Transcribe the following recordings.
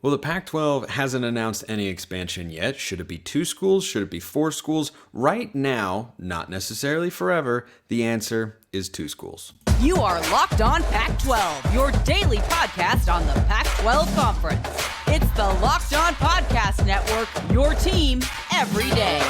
Well, the Pac-12 hasn't announced any expansion yet. Should it be 2 schools? Should it be 4 schools? Right now, not necessarily forever, the answer is 2 schools. You are Locked On Pac-12, your daily podcast on the Pac-12 Conference. It's the Locked On Podcast Network, your team every day.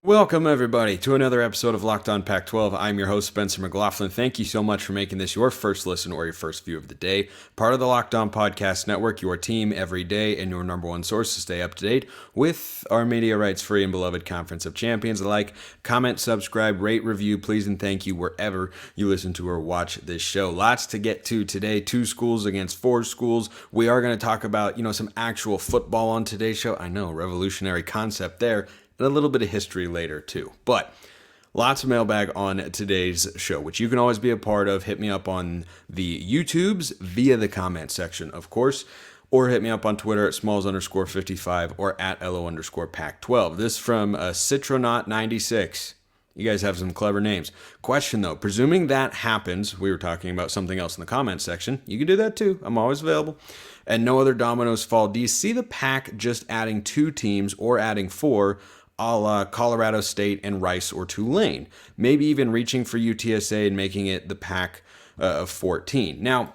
Welcome, everybody, to another episode of Locked On Pac-12. I'm your host, Spencer McLaughlin. Thank you so much for making this your first listen or your first view of the day. Part of the Locked On Podcast Network, your team every day, and your number one source to stay up to date with our media rights-free and beloved Conference of Champions alike. Comment, subscribe, rate, review, please, and thank you wherever you listen to or watch this show. Lots to get to today. 2 schools against 4 schools. We are going to talk about, some actual football on today's show. I know, revolutionary concept there. And a little bit of history later, too. But lots of mailbag on today's show, which you can always be a part of. Hit me up on the YouTubes via the comment section, of course, or hit me up on Twitter at smalls_55 or at LO_Pac12. This from Citronaut96. You guys have some clever names. Question, though. Presuming that happens, we were talking about something else in the comment section. You can do that, too. I'm always available. And no other dominoes fall. Do you see the Pac just adding 2 teams or adding 4, a la Colorado State and Rice or Tulane? Maybe even reaching for UTSA and making it the Pac of 14. Now,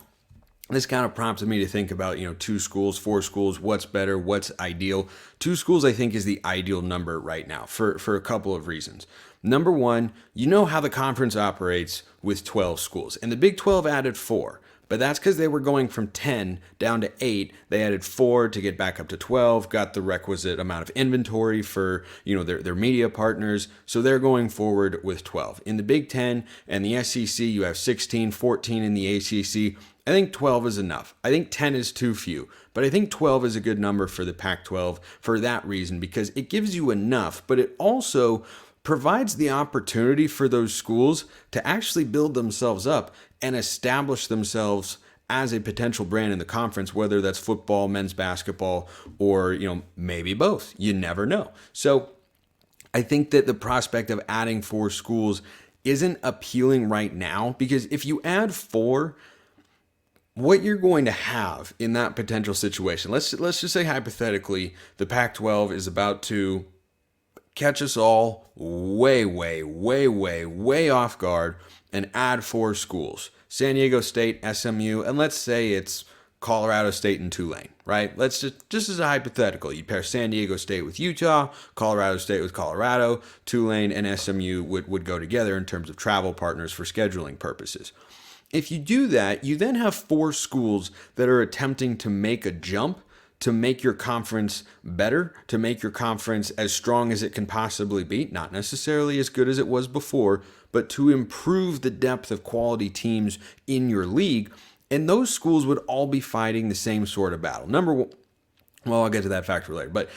this kind of prompted me to think about, 2 schools, 4 schools, what's better, what's ideal. 2 schools, I think, is the ideal number right now for a couple of reasons. Number one, you know how the conference operates with 12 schools, and the Big 12 added 4. But that's because they were going from 10 down to 8. They added 4 to get back up to 12, got the requisite amount of inventory for, their media partners. So they're going forward with 12. In the Big 10 and the SEC, you have 16, 14 in the ACC. I think 12 is enough. I think 10 is too few. But I think 12 is a good number for the Pac-12 for that reason, because it gives you enough, but it also provides the opportunity for those schools to actually build themselves up and establish themselves as a potential brand in the conference, whether that's football, men's basketball, or, maybe both. You never know. So I think that the prospect of adding 4 schools isn't appealing right now, because if you add 4, what you're going to have in that potential situation, let's just say hypothetically, the Pac-12 is about to catch us all way off guard and add 4 schools. San Diego State, SMU, and let's say it's Colorado State and Tulane, right? Let's just as a hypothetical, you pair San Diego State with Utah, Colorado State with Colorado, Tulane and SMU would go together in terms of travel partners for scheduling purposes. If you do that, you then have 4 schools that are attempting to make a jump to make your conference better, to make your conference as strong as it can possibly be, not necessarily as good as it was before, but to improve the depth of quality teams in your league. And those schools would all be fighting the same sort of battle. Number one, well, I'll get to that factor later, but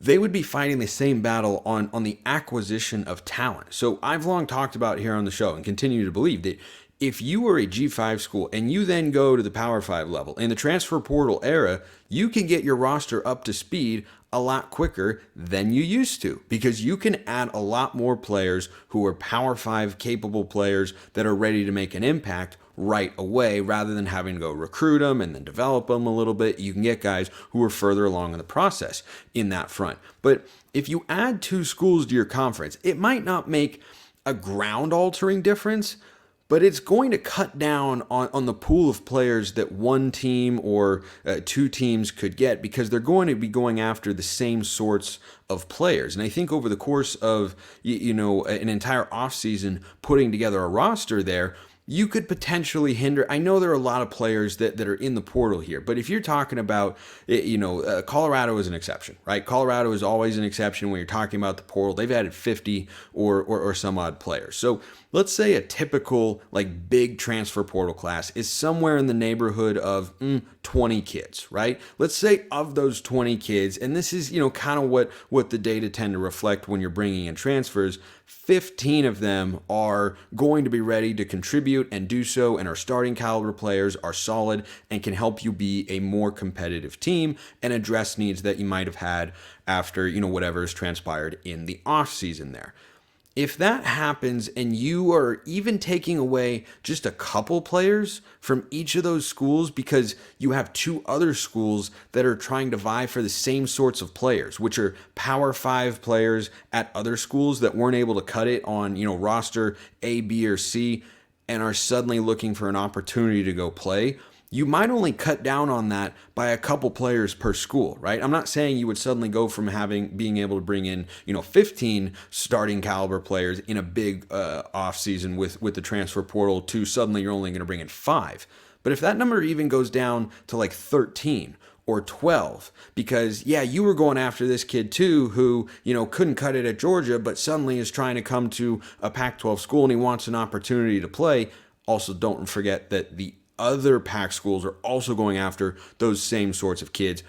they would be fighting the same battle on the acquisition of talent. So I've long talked about here on the show and continue to believe that if you are a G5 school and you then go to the Power 5 level, in the transfer portal era, you can get your roster up to speed a lot quicker than you used to, because you can add a lot more players who are Power 5 capable players that are ready to make an impact right away, rather than having to go recruit them and then develop them a little bit. You can get guys who are further along in the process in that front. But if you add 2 schools to your conference, it might not make a ground-altering difference, but it's going to cut down on the pool of players that one team or 2 teams could get, because they're going to be going after the same sorts of players. And I think over the course of an entire offseason putting together a roster there, you could potentially hinder. I know there are a lot of players that are in the portal here, but if you're talking about, Colorado is an exception, right? Colorado is always an exception when you're talking about the portal. They've added 50 or some odd players. So let's say a typical big transfer portal class is somewhere in the neighborhood of 20 kids, right? Let's say of those 20 kids, and this is, kind of what the data tend to reflect when you're bringing in transfers, 15 of them are going to be ready to contribute contribute and do so and are starting caliber players, are solid, and can help you be a more competitive team and address needs that you might have had after, whatever has transpired in the offseason there. If that happens and you are even taking away just a couple players from each of those schools because you have two other schools that are trying to vie for the same sorts of players, which are Power 5 players at other schools that weren't able to cut it on, roster A, B, or C, and are suddenly looking for an opportunity to go play, you might only cut down on that by a couple players per school, right? I'm not saying you would suddenly go from being able to bring in, 15 starting caliber players in a big offseason with the transfer portal to suddenly you're only going to bring in 5. But if that number even goes down to like 13 or 12, because you were going after this kid too who, couldn't cut it at Georgia, but suddenly is trying to come to a Pac-12 school and he wants an opportunity to play. Also, don't forget that the other Pac schools are also going after those same sorts of kids.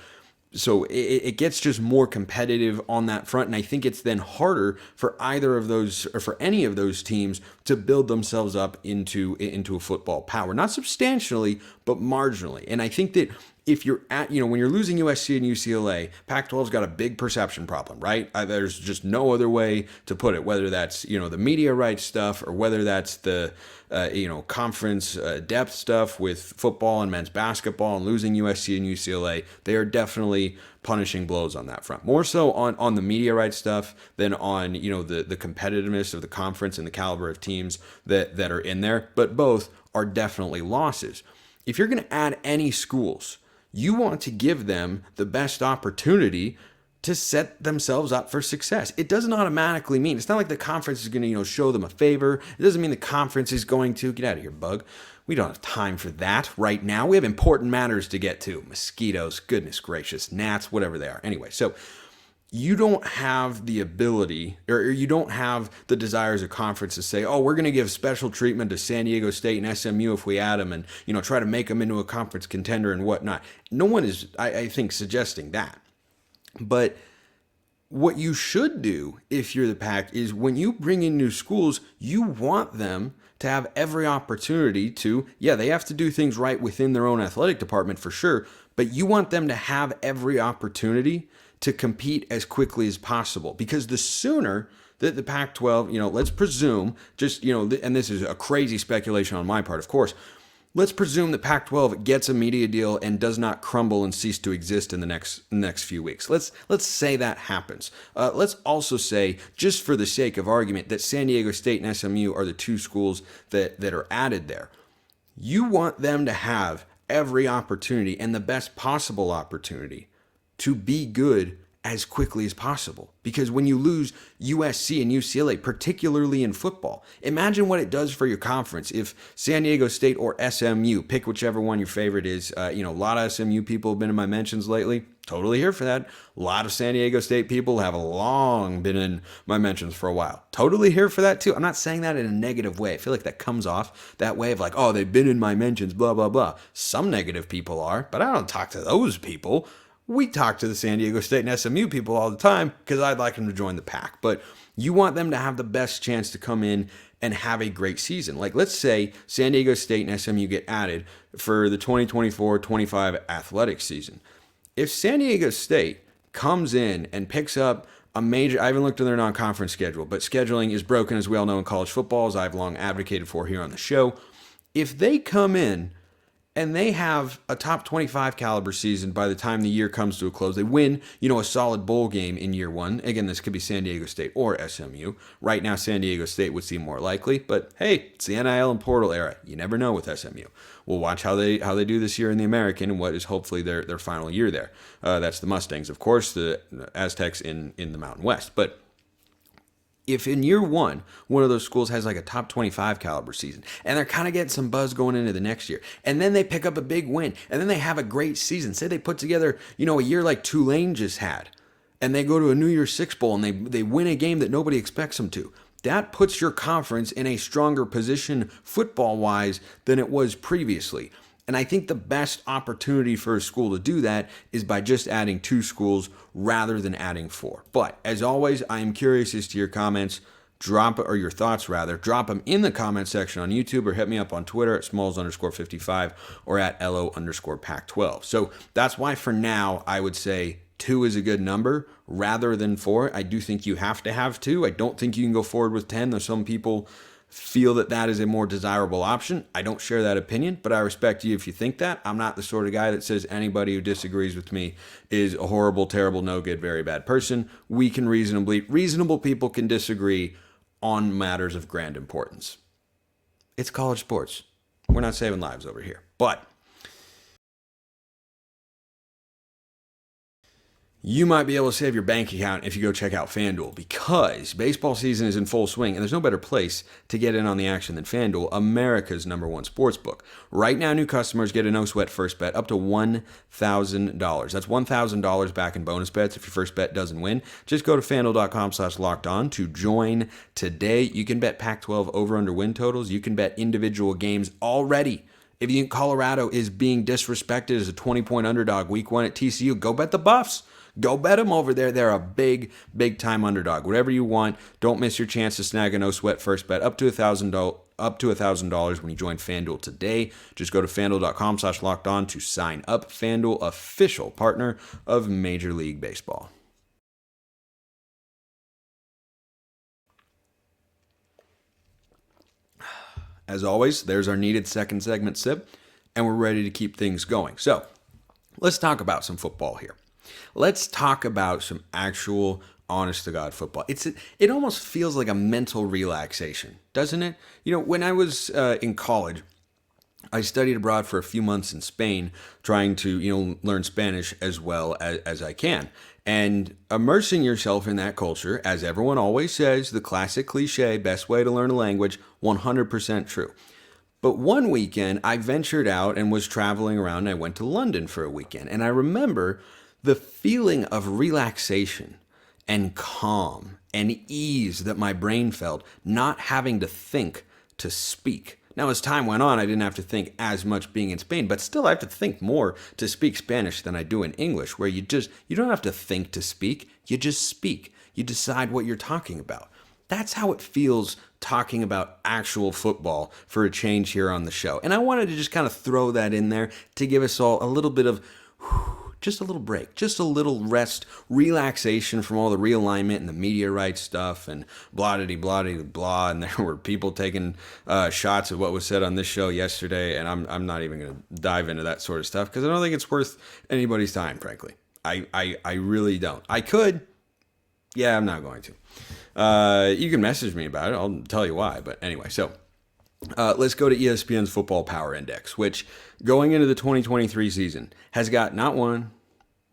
So it gets just more competitive on that front. And I think it's then harder for either of those or for any of those teams to build themselves up into a football power. Not substantially, but marginally. And I think that if you're at, when you're losing USC and UCLA, Pac-12's got a big perception problem, right? There's just no other way to put it, whether that's, the media rights stuff or whether that's the, conference depth stuff with football and men's basketball and losing USC and UCLA. They are definitely punishing blows on that front. More so on the media rights stuff than on, the competitiveness of the conference and the caliber of teams that are in there. But both are definitely losses. If you're going to add any schools, you want to give them the best opportunity to set themselves up for success. It doesn't automatically mean, it's not like the conference is going to, show them a favor. It doesn't mean the conference is going to, get out of here, bug. We don't have time for that right now. We have important matters to get to. Mosquitoes, goodness gracious, gnats, whatever they are. Anyway, so you don't have the ability or you don't have the desire as a conference to say, oh, we're going to give special treatment to San Diego State and SMU if we add them and, try to make them into a conference contender and whatnot. No one is, I think, suggesting that. But what you should do if you're the Pac is when you bring in new schools, you want them to have every opportunity to, they have to do things right within their own athletic department for sure, but you want them to have every opportunity to compete as quickly as possible. Because the sooner that the Pac-12, let's presume, and this is a crazy speculation on my part, of course, let's presume that Pac-12 gets a media deal and does not crumble and cease to exist in the next few weeks. Let's say that happens. Let's also say, just for the sake of argument, that San Diego State and SMU are the two schools that are added there. You want them to have every opportunity and the best possible opportunity to be good as quickly as possible. Because when you lose USC and UCLA, particularly in football, imagine what it does for your conference if San Diego State or SMU, pick whichever one your favorite is. A lot of SMU people have been in my mentions lately. Totally here for that. A lot of San Diego State people have long been in my mentions for a while. Totally here for that too. I'm not saying that in a negative way. I feel like that comes off that way of like, oh, they've been in my mentions, blah, blah, blah. Some negative people are, but I don't talk to those people. We talk to the San Diego State and SMU people all the time because I'd like them to join the Pac. But you want them to have the best chance to come in and have a great season. Like, let's say San Diego State and SMU get added for the 2024-25 athletic season. If San Diego State comes in and picks up a major, I haven't looked at their non-conference schedule, but scheduling is broken, as we all know, in college football, as I've long advocated for here on the show. If they come in and they have a top 25 caliber season by the time the year comes to a close, they win, a solid bowl game in year one. Again, this could be San Diego State or SMU. Right now, San Diego State would seem more likely, but hey, it's the NIL and portal era. You never know with SMU. We'll watch how they do this year in the American and what is hopefully their final year there. That's the Mustangs, of course, the Aztecs in the Mountain West. But if in year one of those schools has like a top 25 caliber season and they're kind of getting some buzz going into the next year, and then they pick up a big win and then they have a great season, say they put together, a year like Tulane just had, and they go to a New Year's Six Bowl and they win a game that nobody expects them to, that puts your conference in a stronger position football-wise than it was previously. And I think the best opportunity for a school to do that is by just adding 2 schools rather than adding 4. But as always, I am curious as to your comments. drop them in the comment section on YouTube or hit me up on Twitter at smalls_55 or at LO_Pac-12. So that's why for now, I would say 2 is a good number rather than 4. I do think you have to have 2. I don't think you can go forward with 10, though some people feel that that is a more desirable option. I don't share that opinion, but I respect you if you think that. I'm not the sort of guy that says anybody who disagrees with me is a horrible, terrible, no good, very bad person. We can reasonable people can disagree on matters of grand importance. It's college sports. We're not saving lives over here. But you might be able to save your bank account if you go check out FanDuel, because baseball season is in full swing and there's no better place to get in on the action than FanDuel, America's #1 sportsbook. Right now, new customers get a no-sweat first bet up to $1,000. That's $1,000 back in bonus bets if your first bet doesn't win. Just go to FanDuel.com/lockedon to join today. You can bet Pac-12 over-under win totals. You can bet individual games already. If you think Colorado is being disrespected as a 20-point underdog week 1 at TCU, go bet the Buffs. Go bet them over there. They're a big, big-time underdog. Whatever you want, don't miss your chance to snag a no-sweat first bet up to $1,000 when you join FanDuel today. Just go to FanDuel.com/lockedon to sign up. FanDuel, official partner of Major League Baseball. As always, there's our needed second segment sip, and we're ready to keep things going. So let's talk about some football here. Let's talk about some actual honest-to-God football. It almost feels like a mental relaxation, doesn't it? You know, when I was in college, I studied abroad for a few months in Spain, trying to, learn Spanish as well as I can. And immersing yourself in that culture, as everyone always says, the classic cliche, best way to learn a language, 100% true. But one weekend, I ventured out and was traveling around, and I went to London for a weekend. And I remember the feeling of relaxation and calm and ease that my brain felt, not having to think to speak. Now, as time went on, I didn't have to think as much being in Spain, but still I have to think more to speak Spanish than I do in English, where you don't have to think to speak, you just speak. You decide what you're talking about. That's how it feels talking about actual football for a change here on the show. And I wanted to just kind of throw that in there to give us all a little bit of just a little break, just a little rest, relaxation from all the realignment and the media rights stuff and blah. And there were people taking shots of what was said on this show yesterday, and I'm not even going to dive into that sort of stuff because I don't think it's worth anybody's time, frankly. I really don't. I could. Yeah, I'm not going to. You can message me about it. I'll tell you why. But anyway, so let's go to ESPN's Football Power Index, which going into the 2023 season has got not 1,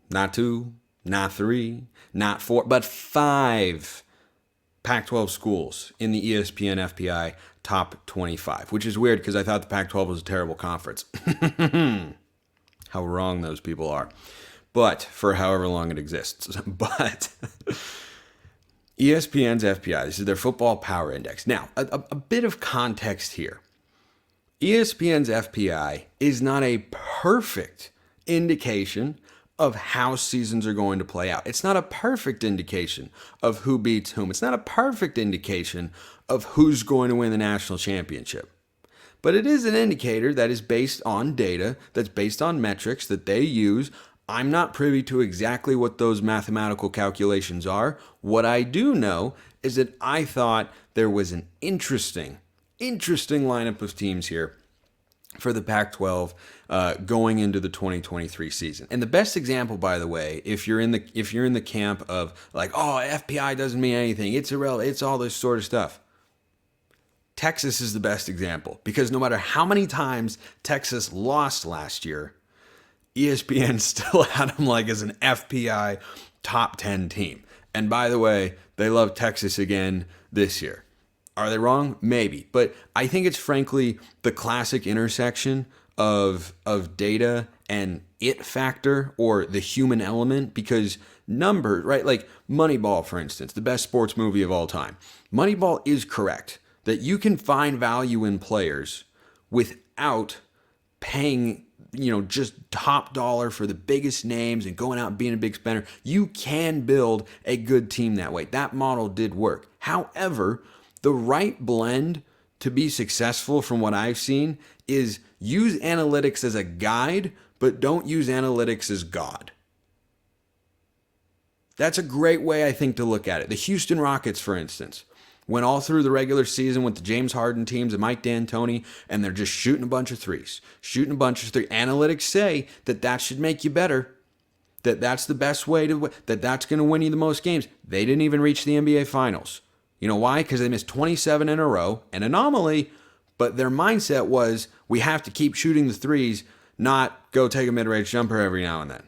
not 2, not 3, not 4, but 5 Pac-12 schools in the ESPN FPI top 25, which is weird because I thought the Pac-12 was a terrible conference. How wrong those people are. But for however long it exists. But ESPN's FPI, this is their Football Power Index. Now, a bit of context here. ESPN's FPI is not a perfect indication of how seasons are going to play out. It's not a perfect indication of who beats whom. It's not a perfect indication of who's going to win the national championship. But it is an indicator that is based on data, that's based on metrics that they use. I'm not privy to exactly what those mathematical calculations are. What I do know is that I thought there was an interesting lineup of teams here for the Pac-12 going into the 2023 season. And the best example, by the way, if you're in the camp of like, oh, FPI doesn't mean anything, it's irrelevant, it's all this sort of stuff. Texas is the best example because no matter how many times Texas lost last year, ESPN still had them like as an FPI top 10 team. And by the way, they love Texas again this year. Are they wrong? Maybe. But I think it's frankly the classic intersection of data and it factor or the human element, because numbers, right? Like Moneyball, for instance, the best sports movie of all time. Moneyball is correct that you can find value in players without paying just top dollar for the biggest names and going out and being a big spender. You can build a good team that way. That model did work. However, the right blend to be successful from what I've seen is use analytics as a guide, but don't use analytics as God. That's a great way, I think, to look at it. The Houston Rockets, for instance, went all through the regular season with the James Harden teams and Mike D'Antoni, and they're just shooting a bunch of threes. Analytics say that should make you better, that's the best way to win, that's going to win you the most games. They didn't even reach the NBA Finals. You know why? Because they missed 27 in a row, an anomaly, but their mindset was, we have to keep shooting the threes, not go take a mid-range jumper every now and then.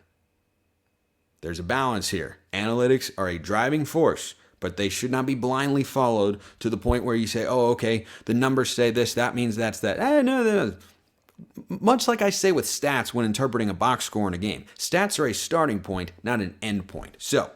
There's a balance here. Analytics are a driving force, but they should not be blindly followed to the point where you say, oh, okay, the numbers say this, that means that's that. No. Much like I say with stats when interpreting a box score in a game. Stats are a starting point, not an end point. So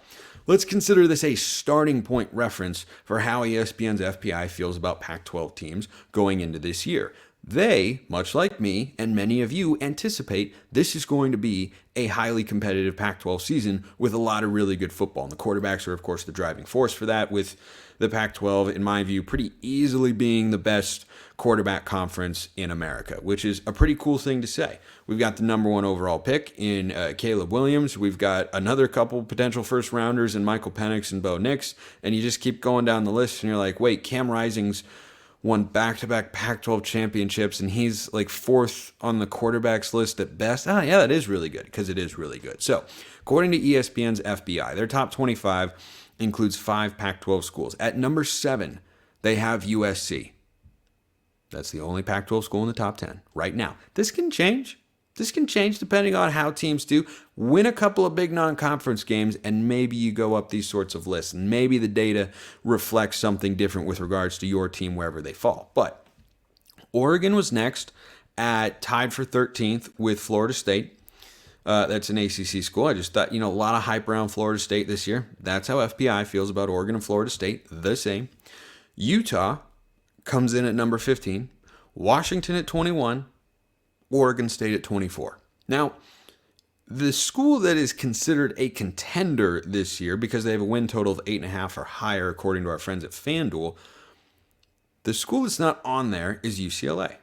let's consider this a starting point reference for how ESPN's FPI feels about Pac-12 teams going into this year. They, much like me and many of you, anticipate this is going to be a highly competitive Pac-12 season with a lot of really good football. And the quarterbacks are, of course, the driving force for that, with the Pac-12, in my view, pretty easily being the best quarterback conference in America, which is a pretty cool thing to say. We've got the number one overall pick in Caleb Williams. We've got another couple potential first rounders in Michael Penix and Bo Nix. And you just keep going down the list and you're like, wait, Cam Rising's won back-to-back Pac-12 championships, and he's like fourth on the quarterbacks list at best. Yeah, that is really good, because it is really good. So, according to ESPN's FBI, their top 25 includes 5 Pac-12 schools. At number 7, they have USC. That's the only Pac-12 school in the top 10 right now. This can change. This can change depending on how teams do. Win a couple of big non-conference games, and maybe you go up these sorts of lists. And maybe the data reflects something different with regards to your team wherever they fall. But Oregon was next, tied for 13th with Florida State. That's an ACC school. I just thought, a lot of hype around Florida State this year. That's how FPI feels about Oregon and Florida State, the same. Utah comes in at number 15. Washington at 21. Oregon State at 24. Now, the school that is considered a contender this year, because they have a win total of 8.5 or higher, according to our friends at FanDuel, the school that's not on there is UCLA.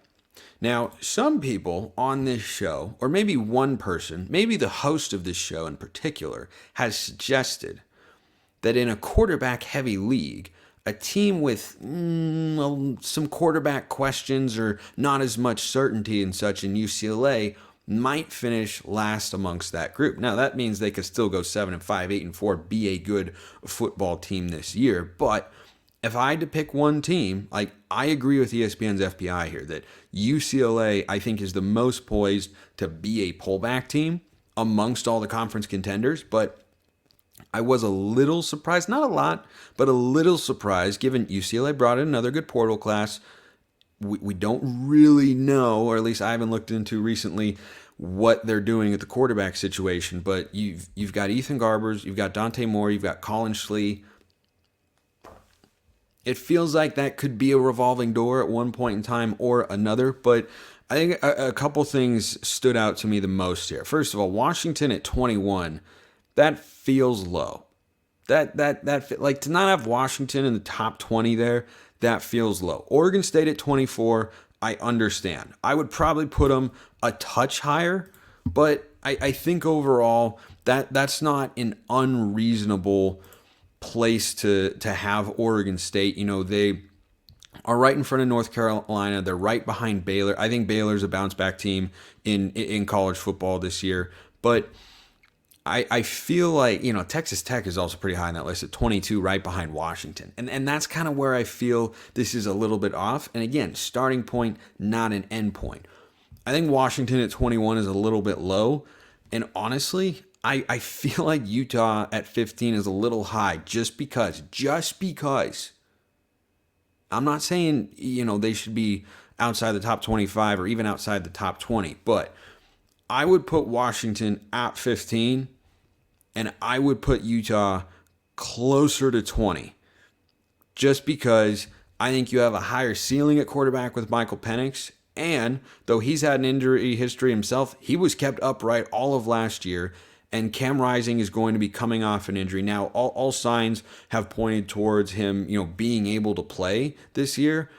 Now, some people on this show, or maybe one person, maybe the host of this show in particular, has suggested that in a quarterback-heavy league, a team with some quarterback questions or not as much certainty and such in UCLA might finish last amongst that group. Now, that means they could still go 7-5, 8-4, be a good football team this year. But if I had to pick one team, I agree with ESPN's FPI here that UCLA, I think, is the most poised to be a pullback team amongst all the conference contenders. But I was a little surprised, not a lot, but a little surprised, given UCLA brought in another good portal class. We don't really know, or at least I haven't looked into recently, what they're doing at the quarterback situation. But you've got Ethan Garbers, you've got Dante Moore, you've got Colin Schlee. It feels like that could be a revolving door at one point in time or another. But I think a couple things stood out to me the most here. First of all, Washington at 21. That feels low. That to not have Washington in the top 20 there, that feels low. Oregon State at 24, I understand. I would probably put them a touch higher, but I think overall that's not an unreasonable place to have Oregon State. They are right in front of North Carolina. They're right behind Baylor. I think Baylor's a bounce back team in college football this year, but I feel like, Texas Tech is also pretty high on that list at 22, right behind Washington. And that's kind of where I feel this is a little bit off. And again, starting point, not an end point. I think Washington at 21 is a little bit low. And honestly, I feel like Utah at 15 is a little high just because. I'm not saying, they should be outside the top 25 or even outside the top 20, but I would put Washington at 15, and I would put Utah closer to 20, just because I think you have a higher ceiling at quarterback with Michael Penix, And though he's had an injury history himself, he was kept upright all of last year. And Cam Rising is going to be coming off an injury. Now, all signs have pointed towards him, being able to play this year.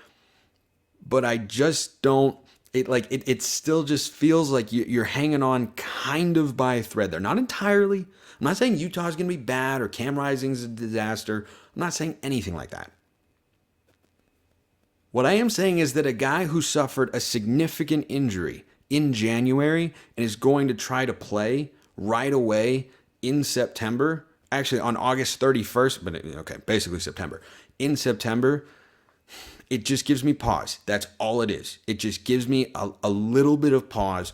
But I just don't. It still just feels like you're hanging on kind of by a thread there. Not entirely. I'm not saying Utah's going to be bad or Cam Rising's a disaster. I'm not saying anything like that. What I am saying is that a guy who suffered a significant injury in January and is going to try to play right away in September, actually on August 31st, but okay, basically September. In September, it just gives me pause. That's all it is. It just gives me a little bit of pause.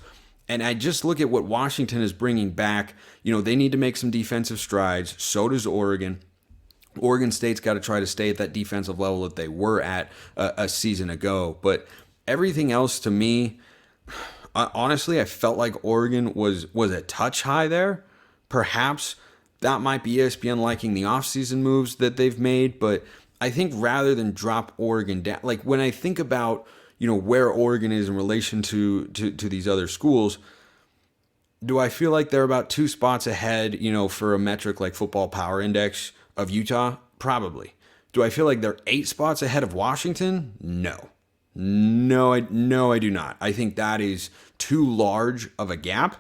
And I just look at what Washington is bringing back. They need to make some defensive strides. So does Oregon. Oregon State's got to try to stay at that defensive level that they were at a season ago. But everything else to me, honestly, I felt like Oregon was a touch high there. Perhaps that might be ESPN liking the offseason moves that they've made, but I think rather than drop Oregon down, like when I think about, where Oregon is in relation to these other schools, do I feel like they're about 2 spots ahead, for a metric like Football Power Index of Utah? Probably. Do I feel like they're 8 spots ahead of Washington? No. No, I do not. I think that is too large of a gap.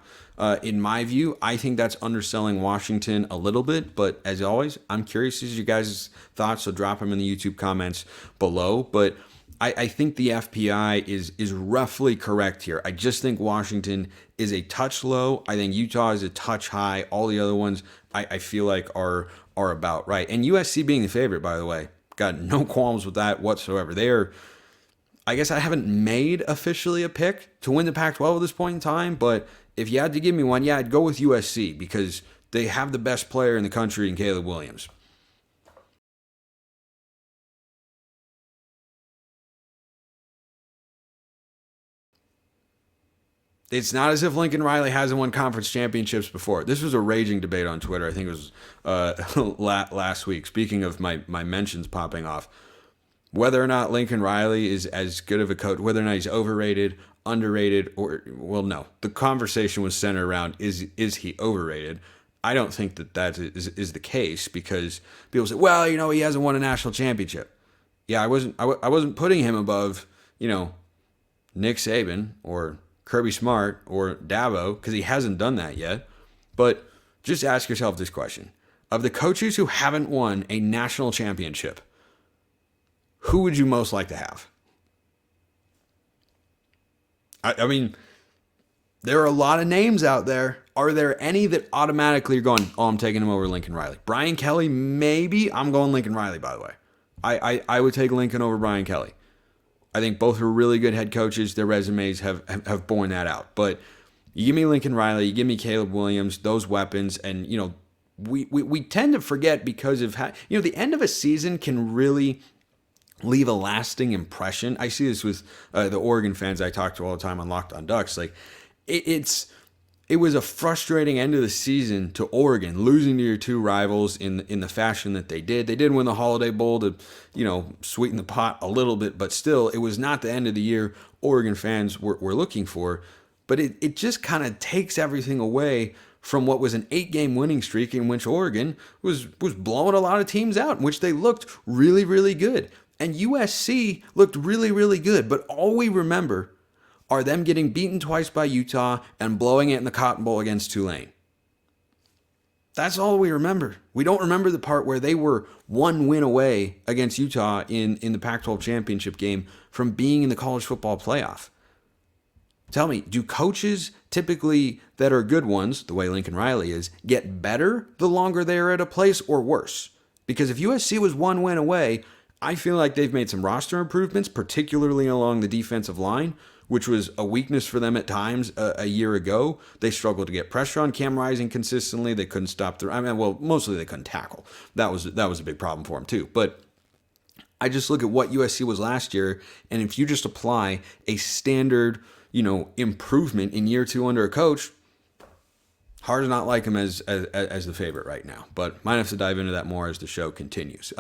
In my view, I think that's underselling Washington a little bit. But as always, I'm curious as you guys' thoughts, so drop them in the YouTube comments below. But I think the FPI is roughly correct here. I just think Washington is a touch low. I think Utah is a touch high. All the other ones I feel like are about right. And USC being the favorite, by the way, got no qualms with that whatsoever. They are, I guess I haven't made officially a pick to win the Pac-12 at this point in time, but if you had to give me one, I'd go with USC because they have the best player in the country in Caleb Williams. It's not as if Lincoln Riley hasn't won conference championships before. This was a raging debate on Twitter. I think it was last week. Speaking of my mentions popping off, whether or not Lincoln Riley is as good of a coach, whether or not he's overrated, underrated, no. The conversation was centered around is he overrated? I don't think that is the case because people say, well, he hasn't won a national championship. Yeah, I wasn't putting him above, Nick Saban or Kirby Smart or Dabo because he hasn't done that yet. But just ask yourself this question. Of the coaches who haven't won a national championship, who would you most like to have? I mean, there are a lot of names out there. Are there any that automatically are going, I'm taking him over Lincoln Riley? Brian Kelly, maybe. I'm going Lincoln Riley, by the way. I would take Lincoln over Brian Kelly. I think both are really good head coaches. Their resumes have borne that out. But you give me Lincoln Riley, you give me Caleb Williams, those weapons, and, we tend to forget because of how, the end of a season can really leave a lasting impression. I see this with the Oregon fans I talk to all the time on Locked On Ducks. Like, it was a frustrating end of the season to Oregon, losing to your 2 rivals in the fashion that they did. They did win the Holiday Bowl to, sweeten the pot a little bit, but still, it was not the end of the year Oregon fans were looking for. But it just kind of takes everything away from what was an 8-game winning streak in which Oregon was blowing a lot of teams out, in which they looked really, really good. And USC looked really, really good. But all we remember are them getting beaten twice by Utah and blowing it in the Cotton Bowl against Tulane. That's all we remember. We don't remember the part where they were 1 win away against Utah in the Pac-12 championship game from being in the college football playoff. Tell me, do coaches typically that are good ones, the way Lincoln Riley is, get better the longer they're at a place or worse? Because if USC was 1 win away, I feel like they've made some roster improvements, particularly along the defensive line, which was a weakness for them at times a year ago. They struggled to get pressure on Cam Rising consistently. They couldn't stop mostly they couldn't tackle. That was a big problem for them too. But I just look at what USC was last year, and if you just apply a standard, improvement in year 2 under a coach, Hard to not like them as the favorite right now, but might have to dive into that more as the show continues.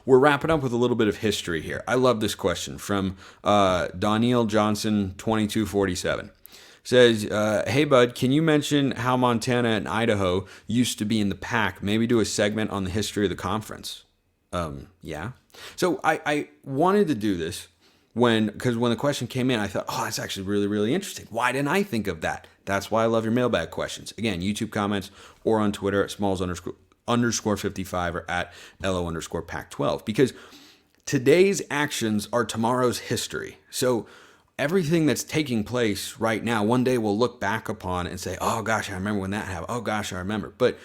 We're wrapping up with a little bit of history here. I love this question from Daniel Johnson, 2247. Says, hey, bud, can you mention how Montana and Idaho used to be in the Pac? Maybe do a segment on the history of the conference. Yeah. So I wanted to do this because when the question came in, I thought, oh, that's actually really, really interesting. Why didn't I think of that? That's why I love your mailbag questions. Again, YouTube comments or on Twitter at smalls_55 or at LO_Pac-12. Because today's actions are tomorrow's history. So everything that's taking place right now, one day we'll look back upon and say, oh gosh, I remember when that happened. Oh gosh, I remember. But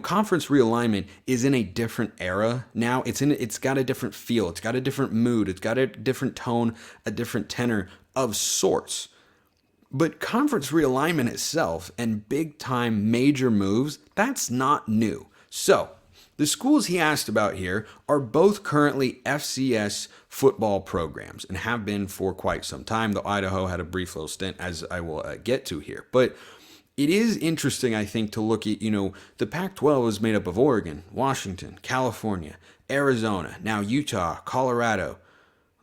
conference realignment is in a different era now. It's got a different feel. It's got a different mood. It's got a different tone, a different tenor of sorts. But conference realignment itself and big time major moves, that's not new. So the schools he asked about here are both currently FCS football programs and have been for quite some time, though Idaho had a brief little stint, as I will get to here. But it is interesting, I think, to look at, the Pac-12 is made up of Oregon, Washington, California, Arizona, now Utah, Colorado.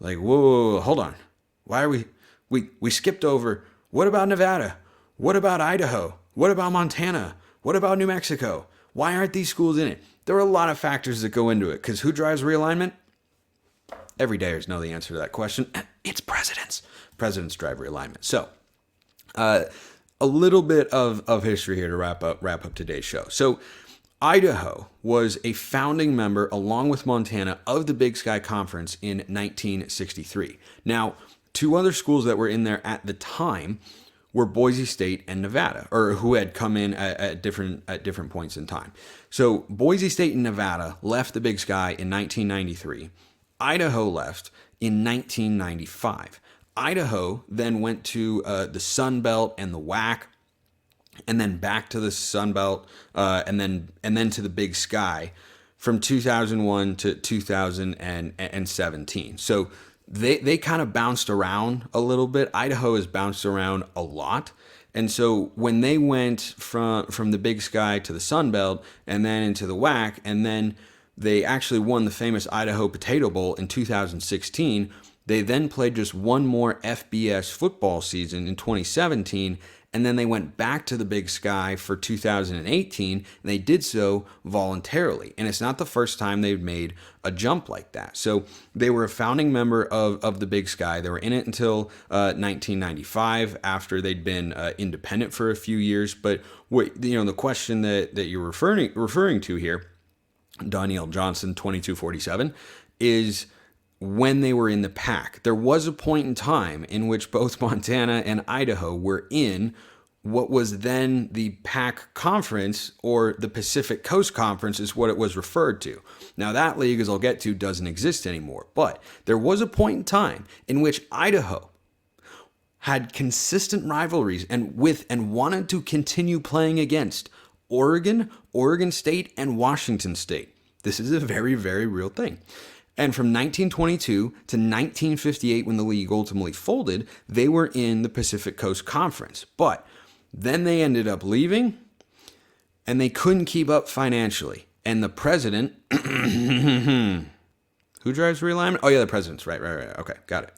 Like, whoa, hold on. Why are we skipped over, what about Nevada? What about Idaho? What about Montana? What about New Mexico? Why aren't these schools in it? There are a lot of factors that go into it, because who drives realignment? Everydayers know the answer to that question. It's presidents. Presidents drive realignment. So, a little bit of history here to wrap up today's show. So, Idaho was a founding member, along with Montana, of the Big Sky Conference in 1963. Now, two other schools that were in there at the time were Boise State and Nevada, or who had come in at different points in time. So Boise State and Nevada left the Big Sky in 1993. Idaho left in 1995. Idaho then went to the Sun Belt and the WAC, and then back to the Sun Belt, and then to the Big Sky from 2001 to 2017. So they kind of bounced around a little bit. Idaho has bounced around a lot. And so when they went from the Big Sky to the Sun Belt and then into the WAC, and then they actually won the famous Idaho Potato Bowl in 2016, they then played just one more FBS football season in 2017, and then they went back to the Big Sky for 2018, and they did so voluntarily. And it's not the first time they've made a jump like that. So they were a founding member of the Big Sky. They were in it until 1995, after they'd been independent for a few years. But the question that you're referring to here, Daniel Johnson, 2247, is when they were in the Pac. There was a point in time in which both Montana and Idaho were in what was then the Pac Conference, or the Pacific Coast Conference is what it was referred to. Now that league, as I'll get to, doesn't exist anymore, but there was a point in time in which Idaho had consistent rivalries and wanted to continue playing against Oregon, Oregon State, and Washington State. This is a very, very real thing. And from 1922 to 1958, when the league ultimately folded, they were in the Pacific Coast Conference. But then they ended up leaving, and they couldn't keep up financially. And the president, who drives realignment? Oh yeah, the president's right. Okay, got it.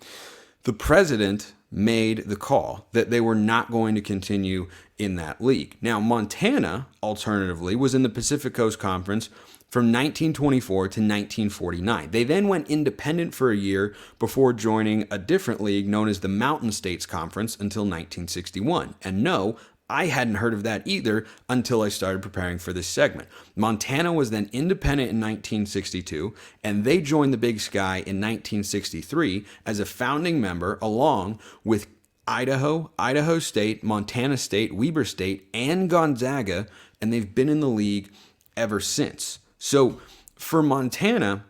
The president made the call that they were not going to continue in that league. Now, Montana, alternatively, was in the Pacific Coast Conference from 1924 to 1949. They then went independent for a year before joining a different league known as the Mountain States Conference until 1961. And no, I hadn't heard of that either until I started preparing for this segment. Montana was then independent in 1962, and they joined the Big Sky in 1963 as a founding member, along with Idaho, Idaho State, Montana State, Weber State, and Gonzaga, and they've been in the league ever since. So for Montana,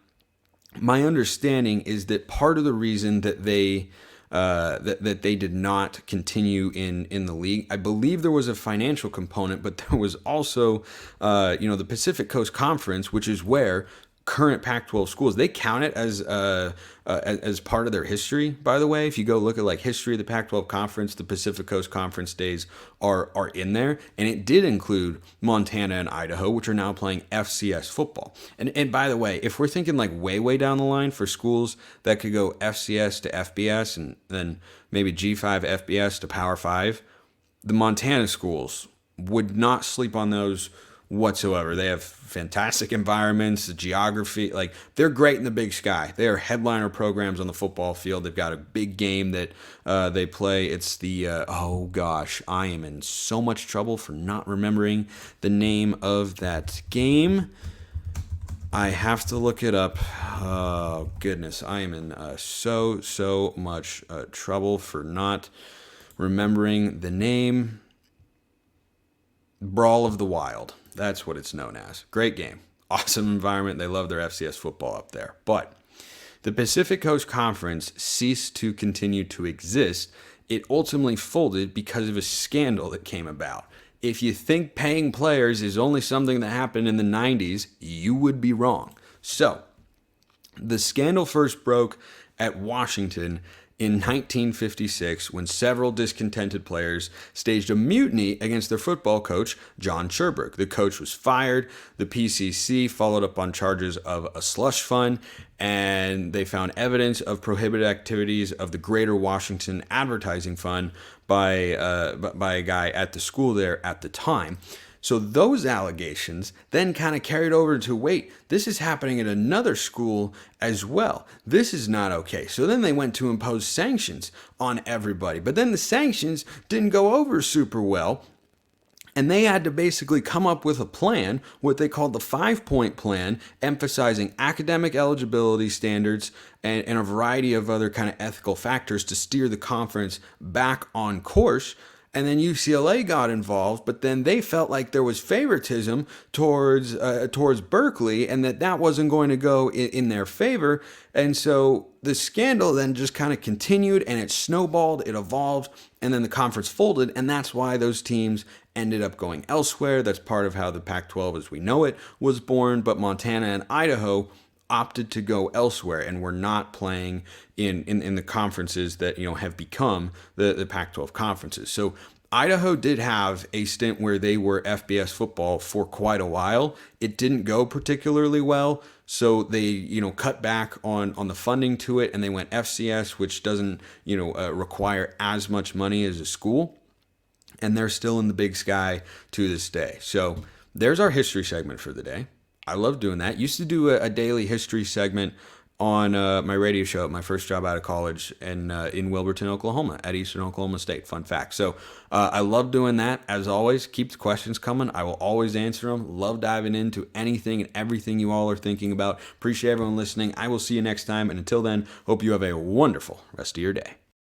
my understanding is that part of the reason that they did not continue in the league, I believe there was a financial component, but there was also the Pacific Coast Conference, which is where current Pac-12 schools. They count it as part of their history, by the way. If you go look at like history of the Pac-12 conference, the Pacific Coast Conference days are in there, and it did include Montana and Idaho, which are now playing FCS football. And by the way, if we're thinking like way down the line for schools that could go FCS to FBS and then maybe G5 FBS to Power 5, the Montana schools would not sleep on those whatsoever. They have fantastic environments, the geography, like they're great in the Big Sky. They are headliner programs on the football field. They've got a big game that they play. It's the, oh gosh, I am in so much trouble for not remembering the name of that game. I have to look it up. Oh goodness, I am in so much trouble for not remembering the name. Brawl of the Wild. That's what it's known as. Great game. Awesome environment. They love their FCS football up there. But the Pacific Coast Conference ceased to continue to exist. It ultimately folded because of a scandal that came about. If you think paying players is only something that happened in the 90s, you would be wrong. So, the scandal first broke at Washington in 1956, when several discontented players staged a mutiny against their football coach, John Sherberg. The coach was fired. The PCC followed up on charges of a slush fund, and they found evidence of prohibited activities of the Greater Washington Advertising Fund by a guy at the school there at the time. So those allegations then kind of carried over to, wait, this is happening at another school as well. This is not okay. So then they went to impose sanctions on everybody. But then the sanctions didn't go over super well. And they had to basically come up with a plan, what they called the 5-point plan, emphasizing academic eligibility standards and a variety of other kind of ethical factors to steer the conference back on course. And then UCLA got involved, but then they felt like there was favoritism towards Berkeley, and that wasn't going to go in their favor. And so the scandal then just kind of continued, and it snowballed, it evolved, and then the conference folded, and that's why those teams ended up going elsewhere. That's part of how the Pac-12 as we know it was born, but Montana and Idaho opted to go elsewhere and were not playing in the conferences that have become the Pac-12 conferences. So Idaho did have a stint where they were FBS football for quite a while. It didn't go particularly well, so they cut back on the funding to it, and they went FCS, which doesn't require as much money as a school, and they're still in the Big Sky to this day. So there's our history segment for the day. I love doing that. Used to do a daily history segment on my radio show at my first job out of college in Wilburton, Oklahoma, at Eastern Oklahoma State. Fun fact. So I love doing that. As always, keep the questions coming. I will always answer them. Love diving into anything and everything you all are thinking about. Appreciate everyone listening. I will see you next time. And until then, hope you have a wonderful rest of your day.